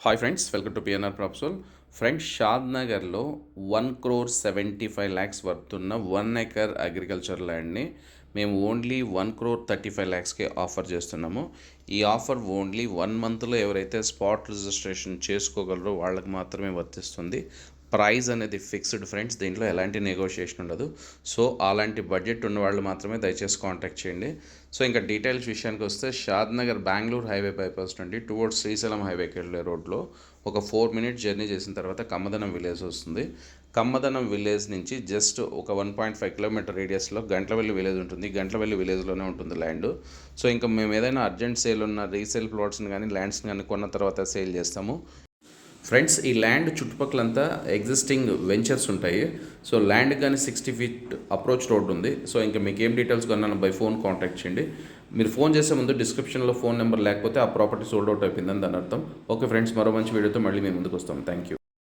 Hi friends, welcome to PNR Propsol. Friends, షాద్ నగర్లో 1,75,00,000 worth ఉన్న 1 ఎకర్ అగ్రికల్చర్ ల్యాండ్ని మేము ఓన్లీ 1,35,00,000కే ఆఫర్ చేస్తున్నాము. ఈ ఆఫర్ ఓన్లీ 1 మంత్లో ఎవరైతే స్పాట్ రిజిస్ట్రేషన్ చేసుకోగలరో వాళ్ళకి మాత్రమే వర్తిస్తుంది. ప్రైస్ అనేది ఫిక్స్డ్ ఫ్రెండ్స్, దీంట్లో ఎలాంటి నెగోషియేషన్ ఉండదు. సో అలాంటి బడ్జెట్ ఉన్న వాళ్ళు మాత్రమే దయచేసి కాంటాక్ట్ చేయండి. సో ఇంకా డీటెయిల్స్ విషయానికి వస్తే, షాద్ నగర్ బెంగళూరు హైవే బైపాస్ నుండి టువర్డ్స్ శ్రీశైలం హైవేకి వెళ్ళే రోడ్లో ఒక 4 minutes జర్నీ చేసిన తర్వాత కమ్మదనం విలేజ్ వస్తుంది. కమ్మదనం విలేజ్ నుంచి జస్ట్ ఒక 1.5 కిలోమీటర్ రేడియస్లో గంట్లవెల్లి విలేజ్ ఉంటుంది. గంట్లవెల్లి విలేజ్లోనే ఉంటుంది ల్యాండ్. సో ఇంకా మేము ఏదైనా అర్జెంట్ సేల్ ఉన్న రీసేల్ ప్లాట్స్ని కానీ ల్యాండ్స్ని కానీ కొన్న తర్వాత సేల్ చేస్తాము. ఫ్రెండ్స్, ఈ ల్యాండ్ చుట్టుపక్కలంతా ఎగ్జిస్టింగ్ వెంచర్స్ ఉంటాయి. సో ల్యాండ్ కానీ 60 feet అప్రోచ్ రోడ్ ఉంది. సో ఇంకా మీకు ఏం డీటెయిల్స్ కొన్నాను బై ఫోన్ కాంటాక్ట్ చేయండి. మీరు ఫోన్ చేసే ముందు డిస్క్రిప్షన్లో ఫోన్ నెంబర్ లేకపోతే ఆ ప్రాపర్టీ సోల్డ్ అవుట్ అయిపోయిందని దాని అర్థం. ఓకే ఫ్రెండ్స్, మరో మంచి వీడియోతో మళ్ళీ మేము ముందుకు వస్తాం. Thank you.